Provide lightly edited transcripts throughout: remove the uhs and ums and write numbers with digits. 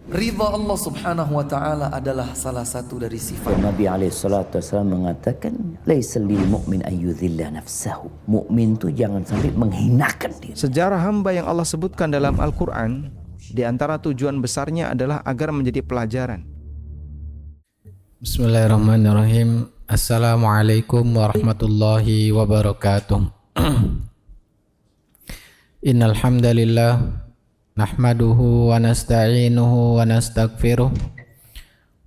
Ridha Allah subhanahu wa ta'ala adalah salah satu dari sifat. Nabi SAW mengatakan, laisa lil mu'min ayyudhilla nafsahu. Mukmin itu jangan sampai menghinakan diri. Sejarah hamba yang Allah sebutkan dalam Al-Quran, di antara tujuan besarnya adalah agar menjadi pelajaran. Bismillahirrahmanirrahim. Assalamualaikum warahmatullahi wabarakatuh. Innal hamdalillah nahmaduhu wa nasta'inuhu wa nastaghfiruh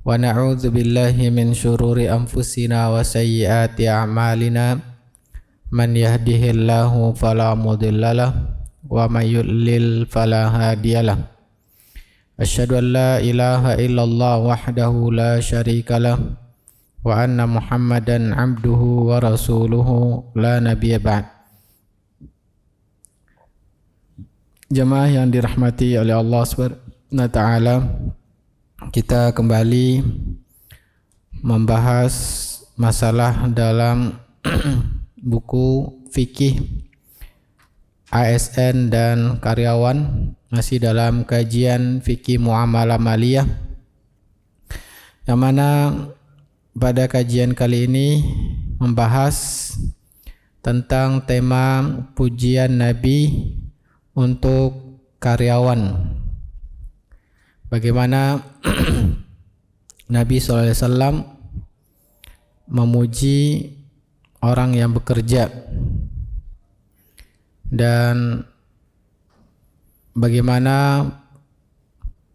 wa na'udzu billahi min syururi anfusina wa sayyiati a'malina. Man yahdihillahu fala mudhillalah wa may yudlil fala hadiyalah. Asyhadu an la ilaha illallah wahdahu la syarikalah wa anna Muhammadan abduhu wa rasuluhu la nabiyya ba'd. Jemaah yang dirahmati oleh Allah Subhanahu wa taala, kita kembali membahas masalah dalam buku fikih ASN dan karyawan, masih dalam kajian fikih muamalah maliyah, yang mana pada kajian kali ini membahas tentang tema pujian Nabi untuk karyawan. Bagaimana Nabi SAW memuji orang yang bekerja, dan bagaimana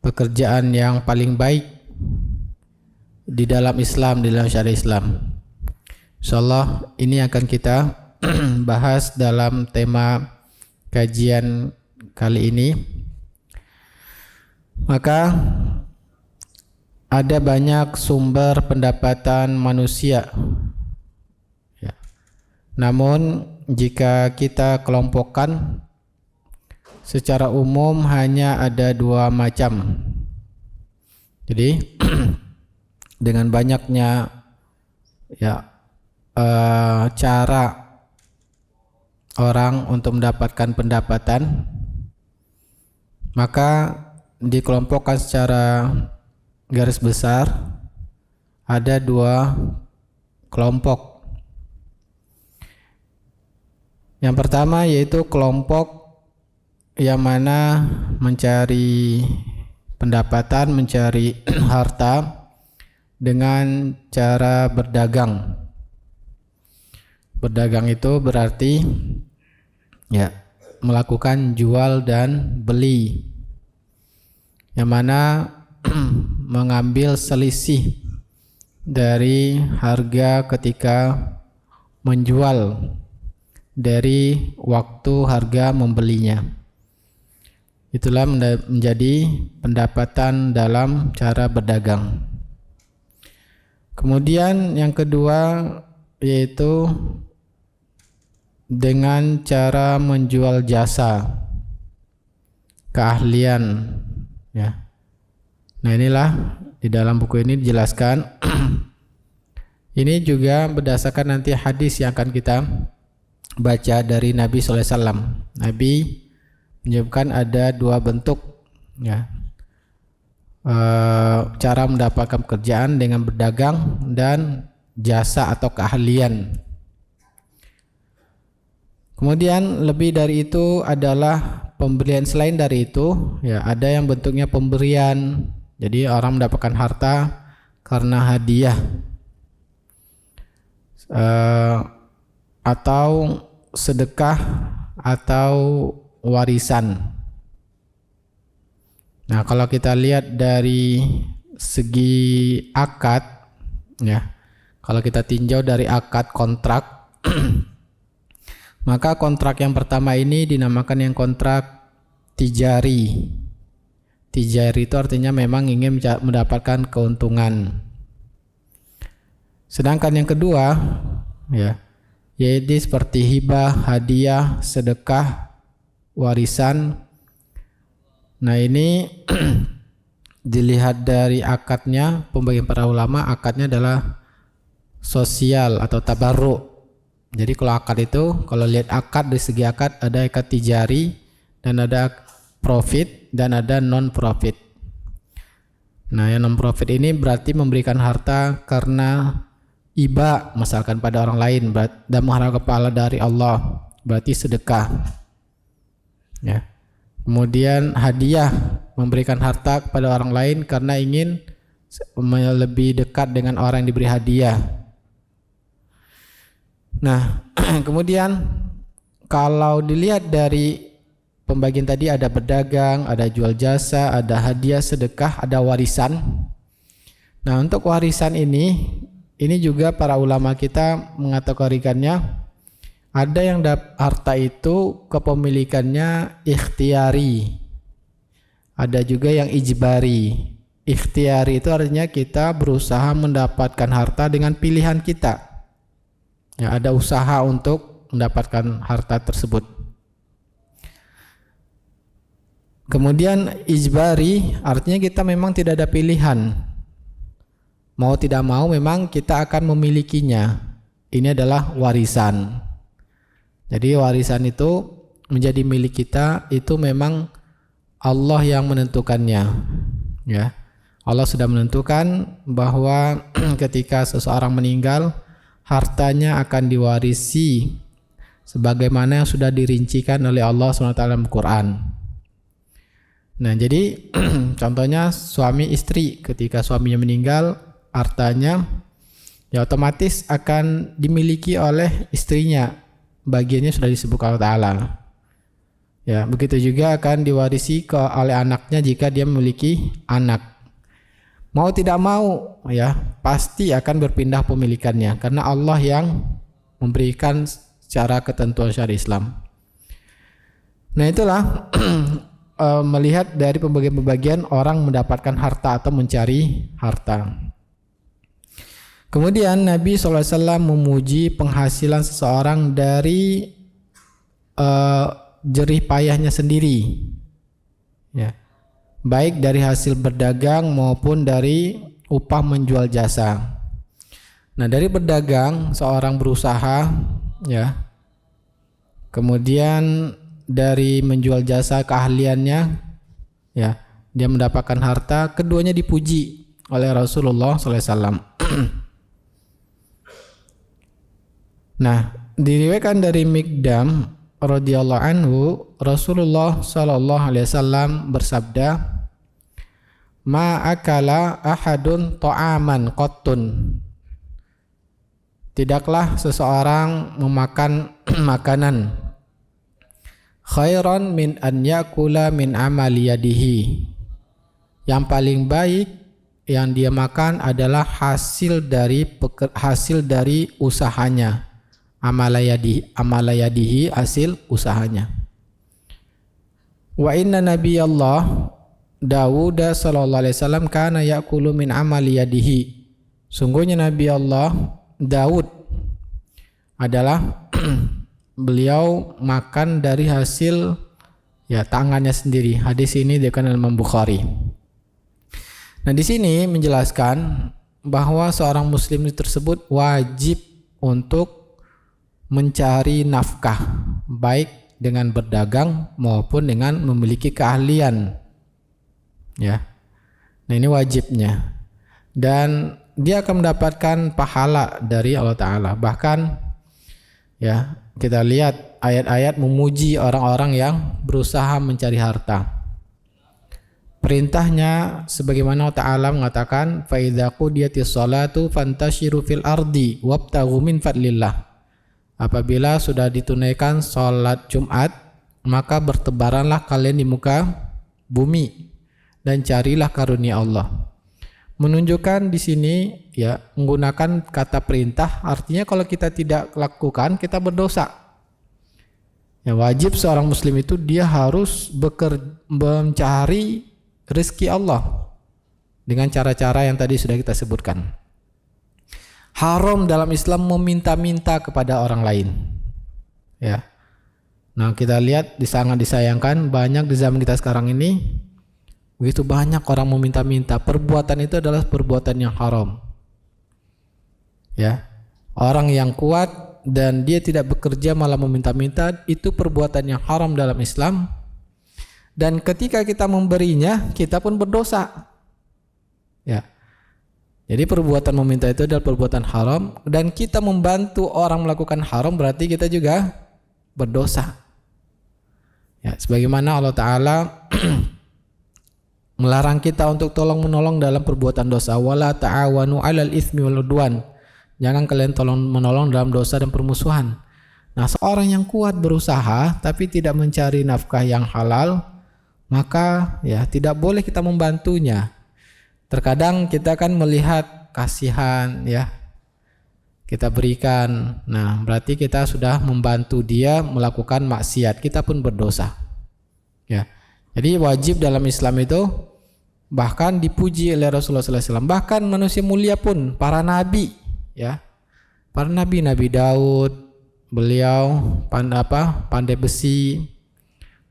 pekerjaan yang paling baik di dalam Islam, di dalam syariat Islam. Insyaallah ini akan kita bahas dalam tema kajian kali ini. Maka ada banyak sumber pendapatan manusia, ya. Namun jika kita kelompokkan secara umum hanya ada dua macam. Jadi dengan banyaknya cara orang untuk mendapatkan pendapatan, maka dikelompokkan secara garis besar ada dua kelompok. Yang pertama yaitu kelompok yang mana mencari pendapatan, mencari harta dengan cara berdagang. Berdagang itu berarti melakukan jual dan beli, yang mana mengambil selisih dari harga ketika menjual dari waktu harga membelinya. Itulah menjadi pendapatan dalam cara berdagang. Kemudian yang kedua yaitu dengan cara menjual jasa, keahlian, ya. Nah, inilah di dalam buku ini dijelaskan. Ini juga berdasarkan nanti hadis yang akan kita baca dari Nabi SAW. Nabi menyebutkan ada dua bentuk, ya, cara mendapatkan pekerjaan dengan berdagang dan jasa atau keahlian. Kemudian lebih dari itu adalah pemberian. Selain dari itu, ya, ada yang bentuknya pemberian. Jadi orang mendapatkan harta karena hadiah, atau sedekah atau warisan. Nah, kalau kita lihat dari segi akad, ya, kalau kita tinjau dari akad kontrak, maka kontrak yang pertama ini dinamakan yang kontrak tijari. Tijari itu artinya memang ingin mendapatkan keuntungan. Sedangkan yang kedua, ya, yaitu seperti hibah, hadiah, sedekah, warisan. Nah, ini dilihat dari akadnya, pembagian para ulama, akadnya adalah sosial atau tabarruk. Jadi kalau akad itu, kalau lihat akad dari segi akad, ada akad tijari dan ada profit dan ada non profit. Nah, yang non-profit ini berarti memberikan harta karena iba, misalkan pada orang lain, dan mengharapkan pahala dari Allah, berarti sedekah. Ya. Kemudian hadiah, memberikan harta kepada orang lain karena ingin lebih dekat dengan orang yang diberi hadiah. Nah, kemudian kalau dilihat dari pembagian tadi, ada berdagang, ada jual jasa, ada hadiah, sedekah, ada warisan. Nah, untuk warisan ini juga para ulama kita mengkategorikannya, ada yang harta itu kepemilikannya ikhtiari, ada juga yang ijbari. Ikhtiari itu artinya kita berusaha mendapatkan harta dengan pilihan kita. Ya, ada usaha untuk mendapatkan harta tersebut. Kemudian ijbari artinya kita memang tidak ada pilihan. Mau tidak mau memang kita akan memilikinya. Ini adalah warisan. Jadi warisan itu menjadi milik kita, itu memang Allah yang menentukannya. Ya. Allah sudah menentukan bahwa ketika seseorang meninggal, hartanya akan diwarisi sebagaimana yang sudah dirincikan oleh Allah SWT dalam Al-Quran. Nah, jadi contohnya suami istri, ketika suaminya meninggal, hartanya ya otomatis akan dimiliki oleh istrinya. Bagiannya sudah disebutkan Allah Ta'ala. Ya, begitu juga akan diwarisi oleh anaknya jika dia memiliki anak. Mau tidak mau, ya pasti akan berpindah pemilikannya karena Allah yang memberikan secara ketentuan syariat Islam. Nah, itulah melihat dari pembagian-pembagian orang mendapatkan harta atau mencari harta. Kemudian Nabi SAW memuji penghasilan seseorang dari jerih payahnya sendiri, ya, baik dari hasil berdagang maupun dari upah menjual jasa. Nah, dari berdagang seorang berusaha, ya, kemudian dari menjual jasa keahliannya, ya, dia mendapatkan harta. Keduanya dipuji oleh Rasulullah SAW. Nah, diriwayatkan dari Miqdam radhiyallahu anhu, Rasulullah sallallahu alaihi wasallam bersabda, "Ma akala ahadun ta'aman qattun." Tidaklah seseorang memakan makanan khairan min an yakula min amali yadihi. Yang paling baik yang dia makan adalah hasil dari usahanya. Amalayadihi hasil usahanya. Wa inna nabiyallah Dawud sallallahu alaihi wasallam kana ya'kulu min amali yadihi. Sungguhnya Nabi Allah Daud adalah beliau makan dari hasil ya tangannya sendiri. Hadis ini diriwayatkan oleh Imam Bukhari. Nah, di sini menjelaskan bahwa seorang muslim tersebut wajib untuk mencari nafkah, baik dengan berdagang maupun dengan memiliki keahlian. Ya. Nah, ini wajibnya. Dan dia akan mendapatkan pahala dari Allah Ta'ala. Bahkan ya, kita lihat ayat-ayat memuji orang-orang yang berusaha mencari harta. Perintahnya sebagaimana Allah Ta'ala mengatakan, fa idza qudiyatis shalatu fantashiru fil ardi wabtaghu min fadlillah. Apabila sudah ditunaikan sholat Jumat, maka bertebaranlah kalian di muka bumi dan carilah karunia Allah. Menunjukkan di sini ya menggunakan kata perintah, artinya kalau kita tidak lakukan kita berdosa. Ya, wajib seorang muslim itu dia harus mencari rezeki Allah dengan cara-cara yang tadi sudah kita sebutkan. Haram dalam Islam meminta-minta kepada orang lain. Ya. Nah, kita lihat sangat disayangkan banyak di zaman kita sekarang ini begitu banyak orang meminta-minta. Perbuatan itu adalah perbuatan yang haram. Ya. Orang yang kuat dan dia tidak bekerja malah meminta-minta, itu perbuatan yang haram dalam Islam. Dan ketika kita memberinya, kita pun berdosa. Ya. Jadi perbuatan meminta itu adalah perbuatan haram, dan kita membantu orang melakukan haram berarti kita juga berdosa. Ya, sebagaimana Allah Ta'ala melarang kita untuk tolong menolong dalam perbuatan dosa. Wala ta'awanu 'alal itsmi wal 'udwan. Jangan kalian tolong menolong dalam dosa dan permusuhan. Nah, seorang yang kuat berusaha tapi tidak mencari nafkah yang halal, maka ya tidak boleh kita membantunya. Terkadang kita kan melihat kasihan, ya, kita berikan. Nah, berarti kita sudah membantu dia melakukan maksiat, kita pun berdosa. Ya. Jadi wajib dalam Islam itu bahkan dipuji oleh Rasulullah SAW. Bahkan manusia mulia pun, para nabi, ya, para nabi, Nabi Daud, beliau pandai besi.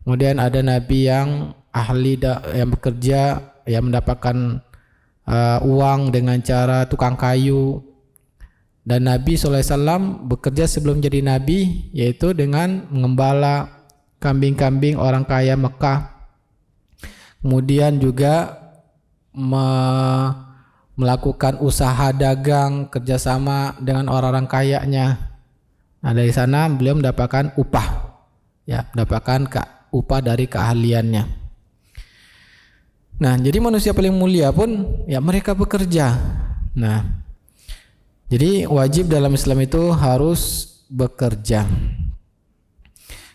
Kemudian ada nabi yang ahli yang bekerja, yang mendapatkan uang dengan cara tukang kayu. Dan Nabi SAW bekerja sebelum jadi Nabi, yaitu dengan mengembala kambing-kambing orang kaya Mekah. Kemudian juga melakukan usaha dagang, kerjasama dengan orang-orang kayanya. Nah, dari sana beliau mendapatkan upah, ya, mendapatkan upah dari keahliannya. Nah, jadi manusia paling mulia pun ya mereka bekerja. Nah, jadi wajib dalam Islam itu harus bekerja.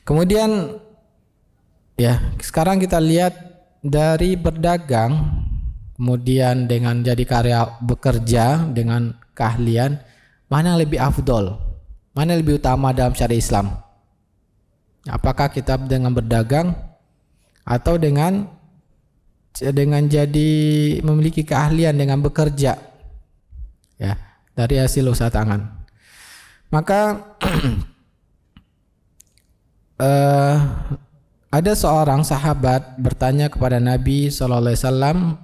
Kemudian ya, sekarang kita lihat dari berdagang kemudian dengan jadi karya bekerja dengan keahlian, mana yang lebih afdol? Mana yang lebih utama dalam syariat Islam? Apakah kita dengan berdagang atau dengan jadi memiliki keahlian dengan bekerja, ya, dari hasil usaha tangan? Maka ada seorang sahabat bertanya kepada Nabi SAW,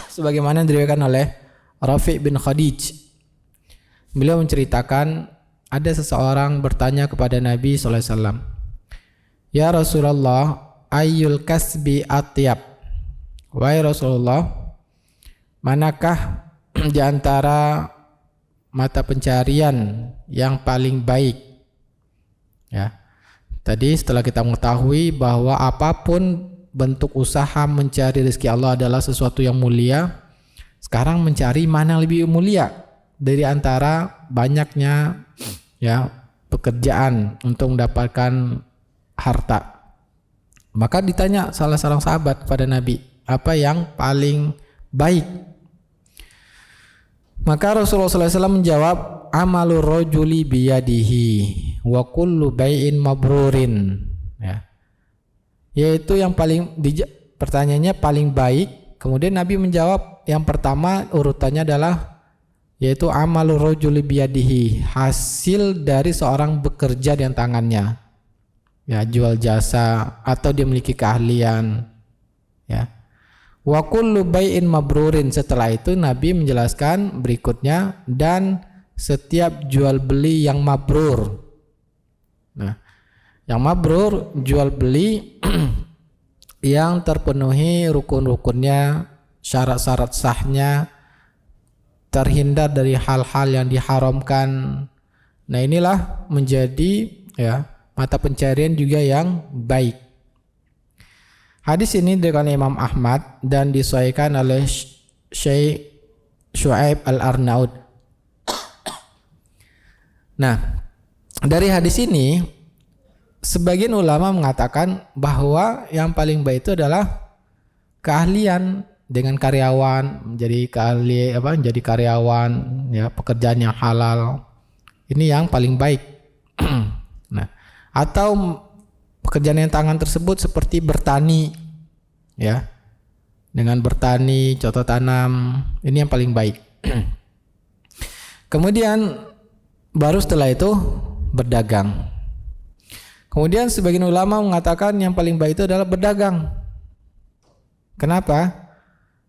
sebagaimana diriwayatkan oleh Rafi' bin Khadij. Beliau menceritakan ada seseorang bertanya kepada Nabi SAW, "Ya Rasulullah, ayyul kasbi atyab?" Wahai Rasulullah, manakah di antara mata pencarian yang paling baik? Ya. Tadi setelah kita mengetahui bahwa apapun bentuk usaha mencari rezeki Allah adalah sesuatu yang mulia, sekarang mencari mana yang lebih mulia dari antara banyaknya, ya, pekerjaan untuk mendapatkan harta. Maka ditanya salah seorang sahabat kepada Nabi, apa yang paling baik? Maka Rasulullah SAW menjawab, amalur rajuli biyadihi wa kullu bai'in mabrurin, ya. Yaitu yang paling pertanyaannya paling baik. Kemudian Nabi menjawab yang pertama urutannya adalah yaitu amalur rajuli biyadihi, hasil dari seorang bekerja dengan tangannya, ya, jual jasa atau dia memiliki keahlian, ya. Wa kullu bai'in mabrurin, setelah itu Nabi menjelaskan berikutnya, dan setiap jual beli yang mabrur. Nah, yang mabrur jual beli yang terpenuhi rukun-rukunnya, syarat-syarat sahnya, terhindar dari hal-hal yang diharamkan. Nah, inilah menjadi, ya, mata pencarian juga yang baik. Hadis ini diriwayatkan Imam Ahmad dan disahihkan oleh Syekh Syu'aib Al-Arnaud. Nah, dari hadis ini sebagian ulama mengatakan bahwa yang paling baik itu adalah keahlian dengan karyawan, menjadi karyawan, ya, pekerjaan yang halal. Ini yang paling baik. Nah, atau pekerjaan yang tangan tersebut seperti bertani, ya, dengan bertani, cocok tanam, ini yang paling baik. Kemudian baru setelah itu berdagang. Kemudian sebagian ulama mengatakan yang paling baik itu adalah berdagang. Kenapa?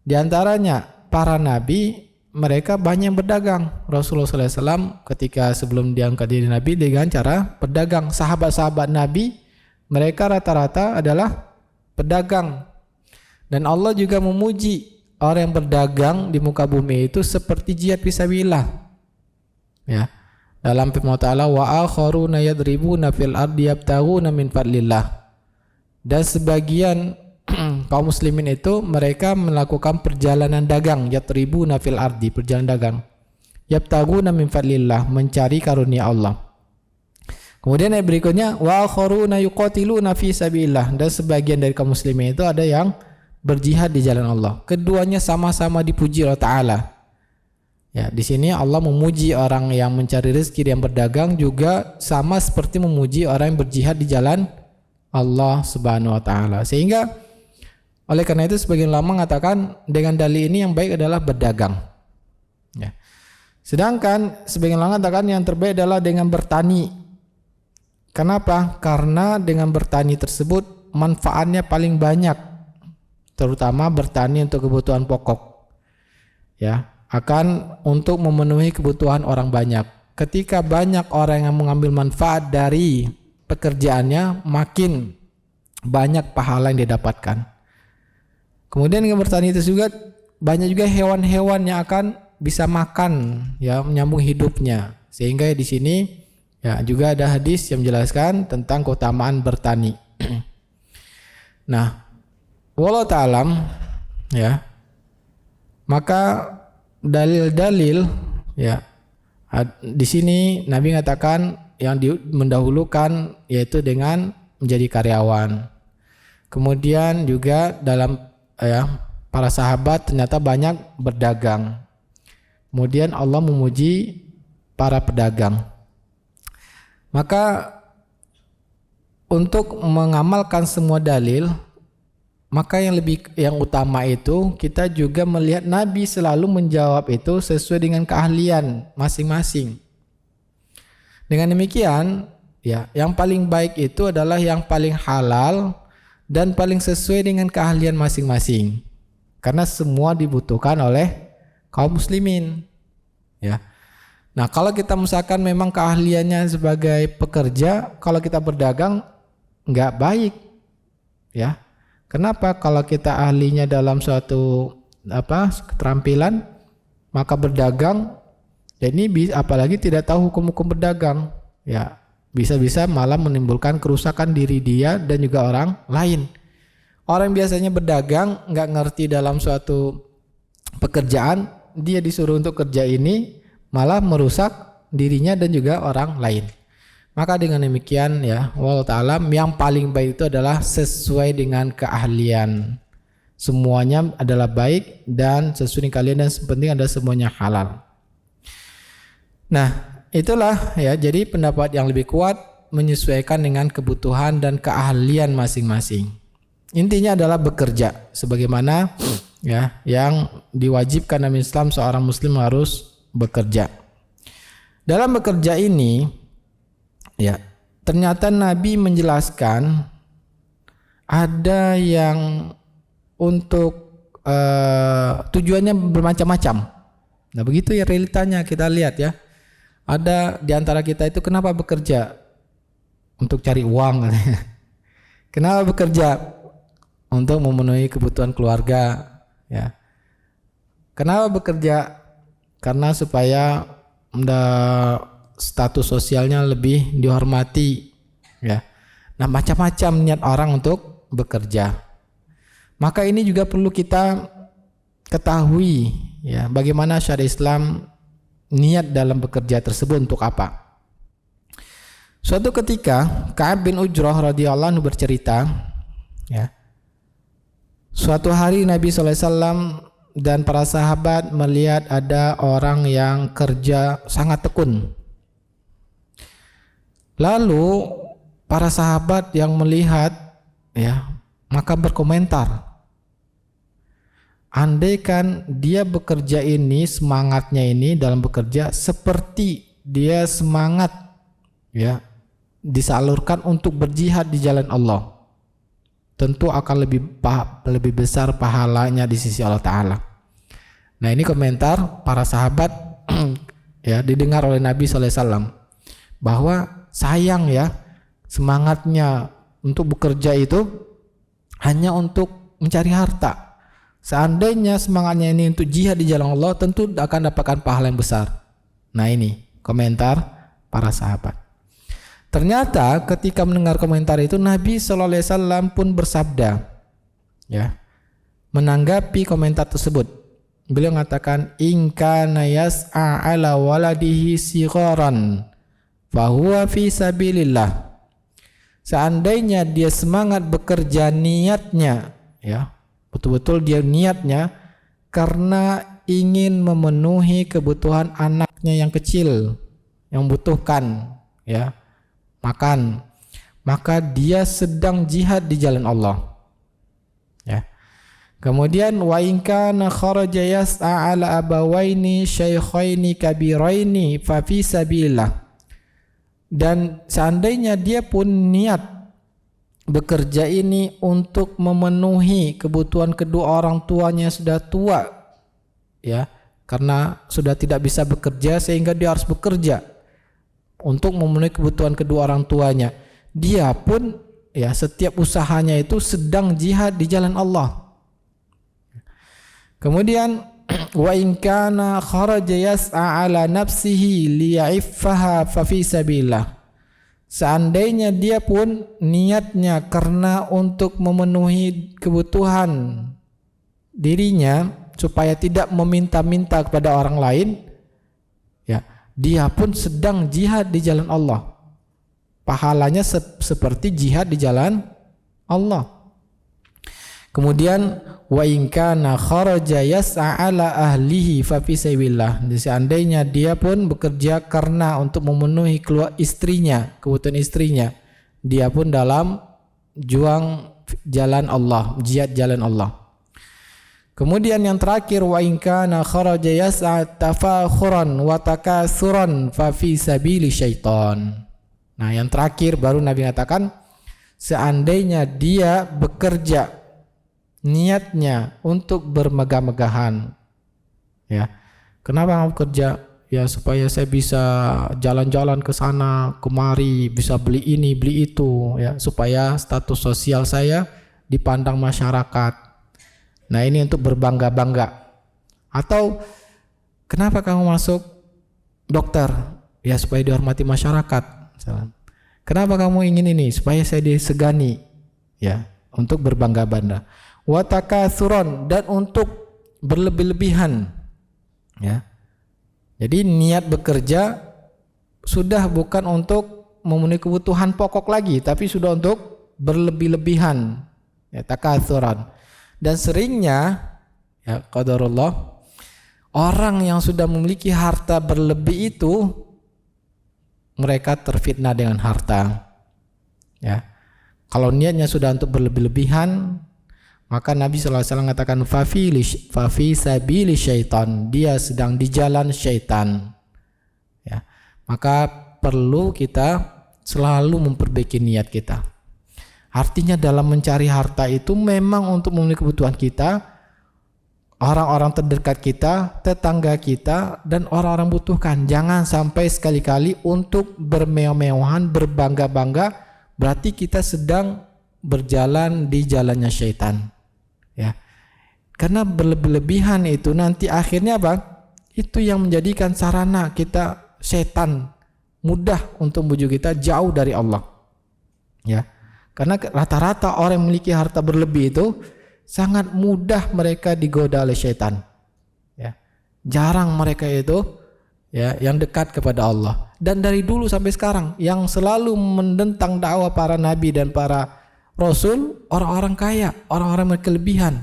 Di antaranya para nabi, mereka banyak berdagang. Rasulullah SAW ketika sebelum diangkat jadi nabi dengan cara berdagang. Sahabat-sahabat nabi, mereka rata-rata adalah pedagang. Dan Allah juga memuji orang yang berdagang di muka bumi itu seperti jihad fisabilillah. Ya. Dalam firman Ta'ala, wa akharuna yadribuna fil ardi yabtaghuna min fadlillah. Dan sebagian kaum muslimin itu mereka melakukan perjalanan dagang, yadribuna fil ardi, perjalanan dagang. Yabtaghuna min fadlillah, mencari karunia Allah. Kemudian ayat berikutnya, wa akharuna yuqatiluna fi sabilillah. Dan sebagian dari kaum muslimin itu ada yang berjihad di jalan Allah. Keduanya sama-sama dipuji oleh Ta'ala. Ya, di sini Allah memuji orang yang mencari rezeki yang berdagang juga sama seperti memuji orang yang berjihad di jalan Allah Subhanahu wa taala. Sehingga oleh karena itu sebagian ulama mengatakan dengan dalil ini yang baik adalah berdagang. Ya. Sedangkan sebagian ulama mengatakan yang terbaik adalah dengan bertani. Kenapa? Karena dengan bertani tersebut manfaatnya paling banyak, terutama bertani untuk kebutuhan pokok. Ya. Akan untuk memenuhi kebutuhan orang banyak. Ketika banyak orang yang mengambil manfaat dari pekerjaannya, makin banyak pahala yang didapatkan. Kemudian dengan bertani itu juga banyak juga hewan-hewan yang akan bisa makan, ya, menyambung hidupnya. Sehingga di sini ya juga ada hadis yang menjelaskan tentang keutamaan bertani. Nah, wallahu ta'alam, ya. Maka dalil-dalil ya di sini Nabi mengatakan yang mendahulukan yaitu dengan menjadi karyawan. Kemudian juga dalam para sahabat ternyata banyak berdagang. Kemudian Allah memuji para pedagang. Maka untuk mengamalkan semua dalil, maka yang utama itu kita juga melihat Nabi selalu menjawab itu sesuai dengan keahlian masing-masing. Dengan demikian, ya, yang paling baik itu adalah yang paling halal dan paling sesuai dengan keahlian masing-masing. Karena semua dibutuhkan oleh kaum muslimin. Ya. Nah, kalau kita misalkan memang keahliannya sebagai pekerja, kalau kita berdagang nggak baik. Ya. Kenapa? Kalau kita ahlinya dalam suatu keterampilan, maka berdagang, ya ini apalagi tidak tahu hukum-hukum berdagang, ya bisa-bisa malah menimbulkan kerusakan diri dia dan juga orang lain. Orang biasanya berdagang nggak ngerti dalam suatu pekerjaan, dia disuruh untuk kerja ini malah merusak dirinya dan juga orang lain. Maka dengan demikian ya, wallahu ta'ala, yang paling baik itu adalah sesuai dengan keahlian. Semuanya adalah baik dan sesuai dengan keahlian dan penting adalah semuanya halal. Nah, itulah ya, jadi pendapat yang lebih kuat menyesuaikan dengan kebutuhan dan keahlian masing-masing. Intinya adalah bekerja sebagaimana ya yang diwajibkan dalam Islam, seorang muslim harus bekerja. Dalam bekerja ini ya, ternyata Nabi menjelaskan ada yang untuk tujuannya bermacam-macam. Nah, begitu ya realitanya kita lihat ya. Ada di antara kita itu kenapa bekerja? Untuk cari uang. Kenapa bekerja? Untuk memenuhi kebutuhan keluarga, ya. Kenapa bekerja? Karena supaya status sosialnya lebih dihormati, ya. Nah, macam-macam niat orang untuk bekerja. Maka ini juga perlu kita ketahui, ya, bagaimana syariat Islam niat dalam bekerja tersebut untuk apa. Suatu ketika Ka'ab bin Ujrah radhiyallahu anhu bercerita, ya, suatu hari Nabi SAW dan para sahabat melihat ada orang yang kerja sangat tekun. Lalu para sahabat yang melihat, ya, maka berkomentar, andaikan dia bekerja ini, semangatnya ini dalam bekerja seperti dia semangat, ya, disalurkan untuk berjihad di jalan Allah, tentu akan lebih besar pahalanya di sisi Allah Ta'ala. Nah, ini komentar para sahabat ya, didengar oleh Nabi SAW, bahwa sayang ya, semangatnya untuk bekerja itu hanya untuk mencari harta. Seandainya semangatnya ini untuk jihad di jalan Allah, tentu akan dapatkan pahala yang besar. Nah, ini komentar para sahabat. Ternyata ketika mendengar komentar itu, Nabi SAW pun bersabda, ya, menanggapi komentar tersebut. Beliau mengatakan, in kana yas'a ala waladihi sigharan fahuwa fi sabilillah. Seandainya dia semangat bekerja, niatnya, ya, betul-betul dia niatnya karena ingin memenuhi kebutuhan anaknya yang kecil, yang butuhkan, ya, makan, maka dia sedang jihad di jalan Allah. Ya. Kemudian wa in kana kharaja yas'a ala abawaini syaikhaini kabiraini fa fi sabilillah. Dan seandainya dia pun niat bekerja ini untuk memenuhi kebutuhan kedua orang tuanya yang sudah tua, ya, karena sudah tidak bisa bekerja sehingga dia harus bekerja untuk memenuhi kebutuhan kedua orang tuanya. Dia pun, ya, setiap usahanya itu sedang jihad di jalan Allah. Kemudian wa in kana kharaja yas'a ala nafsihi liya'iffaha fa fi sabilillah. Seandainya dia pun niatnya karena untuk memenuhi kebutuhan dirinya supaya tidak meminta-minta kepada orang lain, ya, dia pun sedang jihad di jalan Allah. Pahalanya seperti jihad di jalan Allah. Kemudian wa in kana kharaja yas'a ala ahlihi fa fi sabilillah. Seandainya dia pun bekerja karena untuk memenuhi keluarga istrinya, kebutuhan istrinya, dia pun dalam juang jalan Allah, jihad jalan Allah. Kemudian yang terakhir wa in kana kharaja yas'a tafakhuran wa takatsuran fa fi sabili syaitan. Nah, yang terakhir baru Nabi katakan, seandainya dia bekerja niatnya untuk bermegah-megahan, ya, kenapa kamu kerja? Ya, supaya saya bisa jalan-jalan ke sana kemari, bisa beli ini beli itu, ya, supaya status sosial saya dipandang masyarakat. Nah, ini untuk berbangga-bangga. Atau kenapa kamu masuk dokter? Ya, supaya dihormati masyarakat. Kenapa kamu ingin ini? Supaya saya disegani, ya, untuk berbangga-bangga. Wa takatsuran, dan untuk berlebih-lebihan, ya. Jadi niat bekerja sudah bukan untuk memenuhi kebutuhan pokok lagi, tapi sudah untuk berlebih-lebihan, ya, takatsuran. Dan seringnya, ya, qadarullah, orang yang sudah memiliki harta berlebih itu mereka terfitnah dengan harta, ya. Kalau niatnya sudah untuk berlebih-lebihan, maka Nabi SAW mengatakan fa fi sabili syaitan, dia sedang di jalan syaitan, ya. Maka perlu kita selalu memperbaiki niat kita. Artinya dalam mencari harta itu memang untuk memenuhi kebutuhan kita, orang-orang terdekat kita, tetangga kita, dan orang-orang butuhkan. Jangan sampai sekali-kali untuk bermewah-mewahan, berbangga-bangga, berarti kita sedang berjalan di jalannya syaitan, ya. Karena berlebih-lebihan itu nanti akhirnya apa? Itu yang menjadikan sarana kita, syaitan mudah untuk membujuk kita jauh dari Allah, ya. Karena rata-rata orang yang memiliki harta berlebih itu sangat mudah mereka digoda oleh syaitan, ya. Jarang mereka itu, ya, yang dekat kepada Allah. Dan dari dulu sampai sekarang yang selalu menentang dakwah para nabi dan para rasul, orang-orang kaya, orang-orang berkelebihan.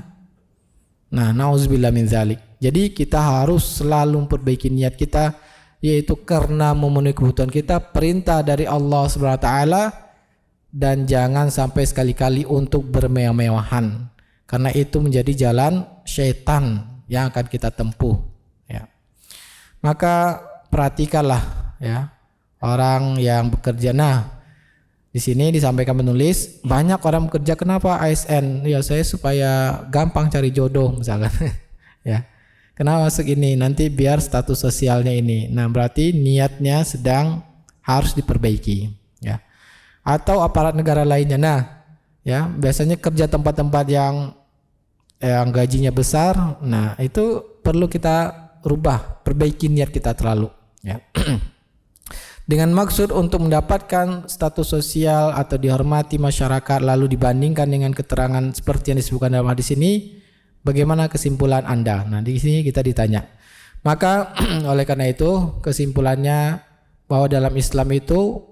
Nah, nauzubillah min dzalik. Jadi kita harus selalu memperbaiki niat kita, yaitu karena memenuhi kebutuhan kita, perintah dari Allah Subhanahu wa taala, dan jangan sampai sekali-kali untuk bermewah-mewahan, karena itu menjadi jalan syaitan yang akan kita tempuh, ya. Maka perhatikanlah, ya, orang yang bekerja. Nah, di sini disampaikan penulis, banyak orang bekerja kenapa ASN? Ya, saya supaya gampang cari jodoh misalkan. Ya. Kenapa masuk ini? Nanti biar status sosialnya ini. Nah, berarti niatnya sedang harus diperbaiki, ya. Atau aparat negara lainnya. Nah, ya, biasanya kerja tempat-tempat yang yang gajinya besar, nah itu perlu kita rubah, perbaiki niat kita terlalu, ya. Dengan maksud untuk mendapatkan status sosial atau dihormati masyarakat, lalu dibandingkan dengan keterangan seperti yang disebutkan dalam hadis ini, bagaimana kesimpulan Anda? Nah, di sini kita ditanya. Maka oleh karena itu kesimpulannya bahwa dalam Islam itu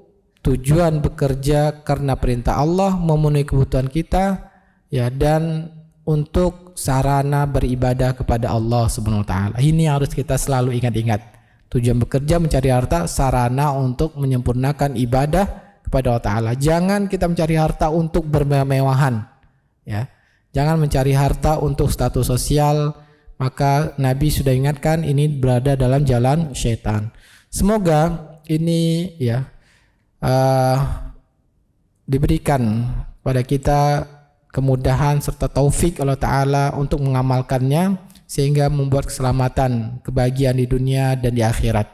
tujuan bekerja karena perintah Allah, memenuhi kebutuhan kita, ya, dan untuk sarana beribadah kepada Allah Subhanahu wa taala. Ini harus kita selalu ingat-ingat. Tujuan bekerja mencari harta, sarana untuk menyempurnakan ibadah kepada Allah Ta'ala. Jangan kita mencari harta untuk bermewah-mewahan, ya. Jangan mencari harta untuk status sosial. Maka Nabi sudah ingatkan ini berada dalam jalan syaitan. Semoga ini, ya, diberikan pada kita kemudahan serta taufik Allah Ta'ala untuk mengamalkannya, sehingga membuat keselamatan, kebahagiaan di dunia dan di akhirat.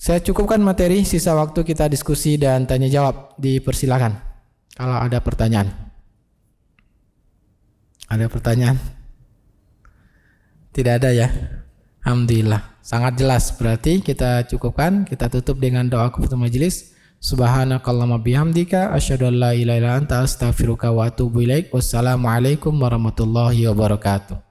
Saya cukupkan materi, sisa waktu kita diskusi dan tanya jawab. Dipersilakan kalau ada pertanyaan. Ada pertanyaan? Tidak ada, ya? Alhamdulillah, sangat jelas. Berarti kita cukupkan, kita tutup dengan doa keputusan majelis. Subhanakallahumma bihamdika asyhadu an la ilaha illa anta astaghfiruka wa atubu ilaik. Wassalamualaikum warahmatullahi wabarakatuh.